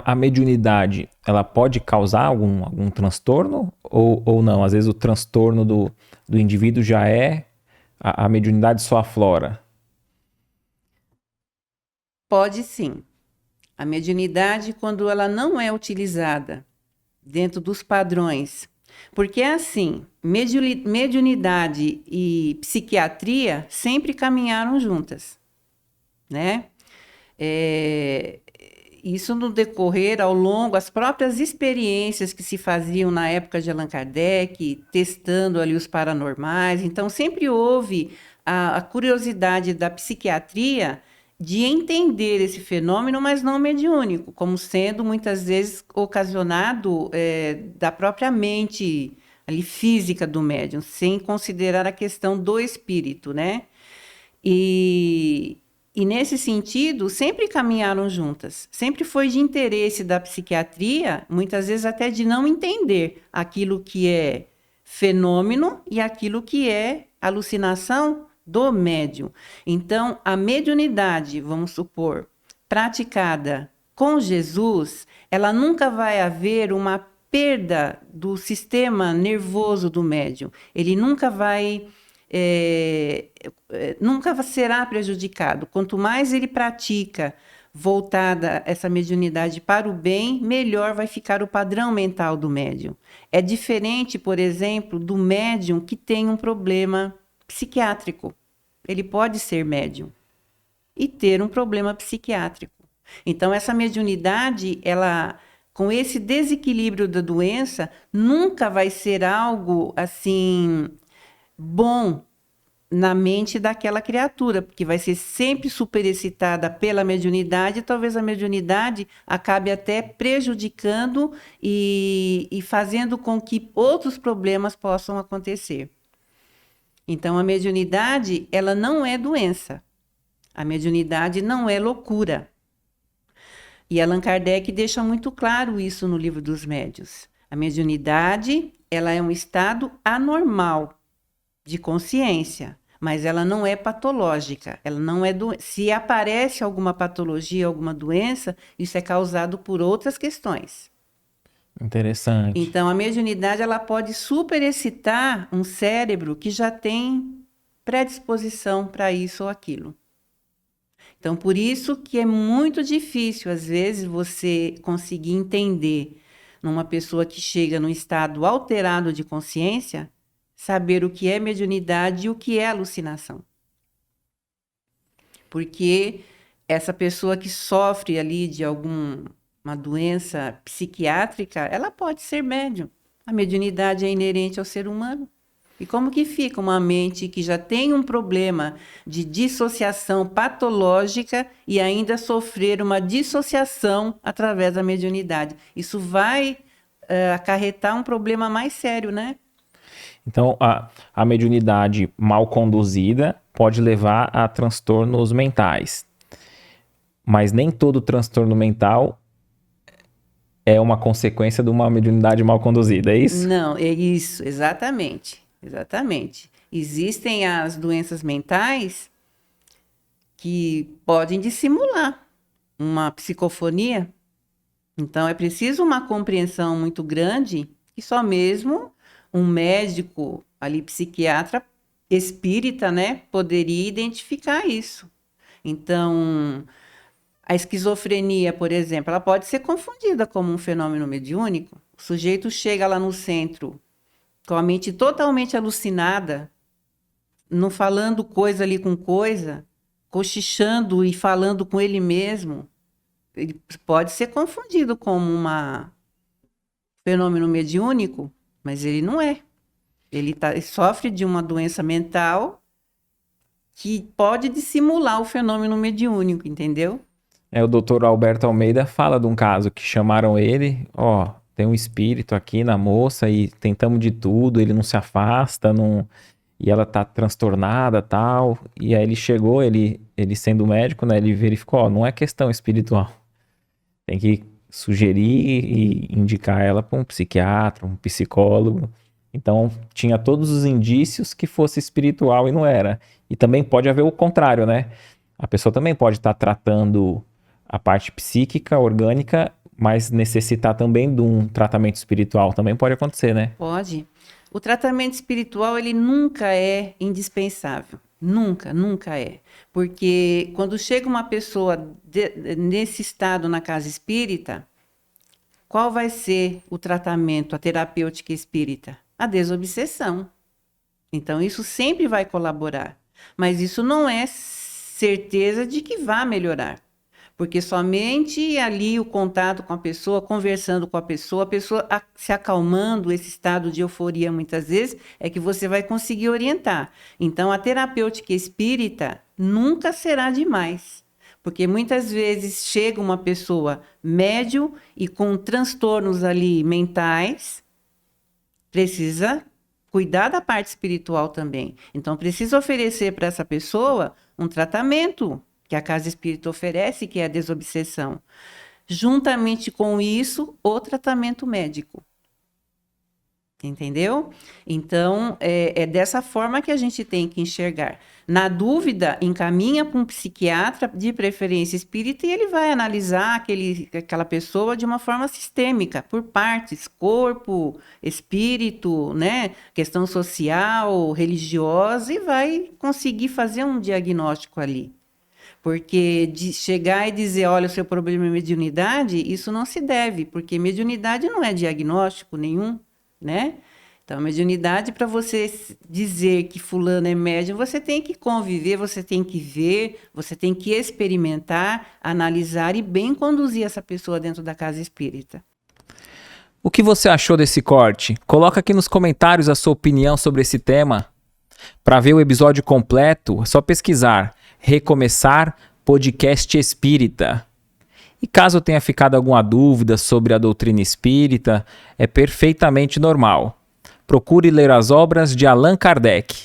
a mediunidade, ela pode causar algum transtorno ou não? Às vezes o transtorno do indivíduo já é, a mediunidade só aflora. Pode sim. A mediunidade, quando ela não é utilizada dentro dos padrões, porque é assim, mediunidade e psiquiatria sempre caminharam juntas, né? É, isso no decorrer, ao longo, as próprias experiências que se faziam na época de Allan Kardec, testando ali os paranormais. Então, sempre houve a curiosidade da psiquiatria de entender esse fenômeno, mas não mediúnico, como sendo muitas vezes ocasionado da própria mente ali física do médium, sem considerar a questão do espírito, né? E nesse sentido, sempre caminharam juntas. Sempre foi de interesse da psiquiatria, muitas vezes até de não entender aquilo que é fenômeno e aquilo que é alucinação do médium. Então, a mediunidade, vamos supor, praticada com Jesus, ela nunca vai haver uma perda do sistema nervoso do médium. Ele nunca vai nunca será prejudicado. Quanto mais ele pratica voltada essa mediunidade para o bem, melhor vai ficar o padrão mental do médium. É diferente, por exemplo, do médium que tem um problema psiquiátrico. Ele pode ser médium e ter um problema psiquiátrico. Então, essa mediunidade, ela, com esse desequilíbrio da doença, nunca vai ser algo assim bom na mente daquela criatura, porque vai ser sempre superexcitada pela mediunidade, e talvez a mediunidade acabe até prejudicando e fazendo com que outros problemas possam acontecer. Então, a mediunidade, ela não é doença. A mediunidade não é loucura. E Allan Kardec deixa muito claro isso no Livro dos Médiuns. A mediunidade, ela é um estado anormal de consciência, mas ela não é patológica, ela não é se aparece alguma patologia, alguma doença, isso é causado por outras questões. Interessante. Então, a mediunidade, ela pode superexcitar um cérebro que já tem predisposição para isso ou aquilo. Então, por isso que é muito difícil, às vezes, você conseguir entender numa pessoa que chega num estado alterado de consciência, saber o que é mediunidade e o que é alucinação. Porque essa pessoa que sofre ali de alguma doença psiquiátrica, ela pode ser médium. A mediunidade é inerente ao ser humano. E como que fica uma mente que já tem um problema de dissociação patológica e ainda sofrer uma dissociação através da mediunidade? Isso vai acarretar um problema mais sério, né? Então, a mediunidade mal conduzida pode levar a transtornos mentais. Mas nem todo transtorno mental é uma consequência de uma mediunidade mal conduzida, é isso? Não, é isso, exatamente. Exatamente. Existem as doenças mentais que podem dissimular uma psicofonia. Então, é preciso uma compreensão muito grande que só mesmo um médico ali, psiquiatra, espírita, né, poderia identificar isso. Então, a esquizofrenia, por exemplo, ela pode ser confundida como um fenômeno mediúnico. O sujeito chega lá no centro com a mente totalmente alucinada, não falando coisa ali com coisa, cochichando e falando com ele mesmo. Ele pode ser confundido como um fenômeno mediúnico, mas ele não é. Ele sofre de uma doença mental que pode dissimular o fenômeno mediúnico, entendeu? O doutor Alberto Almeida fala de um caso que chamaram ele, tem um espírito aqui na moça e tentamos de tudo, ele não se afasta, e ela tá transtornada e tal. E aí ele chegou, ele sendo médico, né, ele verificou, não é questão espiritual. Tem que sugerir e indicar ela para um psiquiatra, um psicólogo. Então, tinha todos os indícios que fosse espiritual e não era. E também pode haver o contrário, né? A pessoa também pode estar tratando a parte psíquica, orgânica, mas necessitar também de um tratamento espiritual. Também pode acontecer, né? Pode. O tratamento espiritual, ele nunca é indispensável. Nunca, nunca é. Porque quando chega uma pessoa nesse estado na casa espírita, qual vai ser o tratamento, a terapêutica espírita? A desobsessão. Então, isso sempre vai colaborar. Mas isso não é certeza de que vá melhorar. Porque somente ali o contato com a pessoa, conversando com a pessoa se acalmando, esse estado de euforia muitas vezes, é que você vai conseguir orientar. Então, a terapêutica espírita nunca será demais. Porque muitas vezes chega uma pessoa médium e com transtornos ali mentais, precisa cuidar da parte espiritual também. Então, precisa oferecer para essa pessoa um tratamento que a casa espírita oferece, que é a desobsessão. Juntamente com isso, o tratamento médico. Entendeu? Então, é dessa forma que a gente tem que enxergar. Na dúvida, encaminha para um psiquiatra, de preferência espírita, e ele vai analisar aquela pessoa de uma forma sistêmica, por partes, corpo, espírito, né? Questão social, religiosa, e vai conseguir fazer um diagnóstico ali. Porque de chegar e dizer, olha, o seu problema é mediunidade, isso não se deve, porque mediunidade não é diagnóstico nenhum, né? Então, a mediunidade, para você dizer que fulano é médium, você tem que conviver, você tem que ver, você tem que experimentar, analisar e bem conduzir essa pessoa dentro da casa espírita. O que você achou desse corte? Coloca aqui nos comentários a sua opinião sobre esse tema. Para ver o episódio completo, é só pesquisar Recomeçar Podcast Espírita. E caso tenha ficado alguma dúvida sobre a doutrina espírita, é perfeitamente normal. Procure ler as obras de Allan Kardec.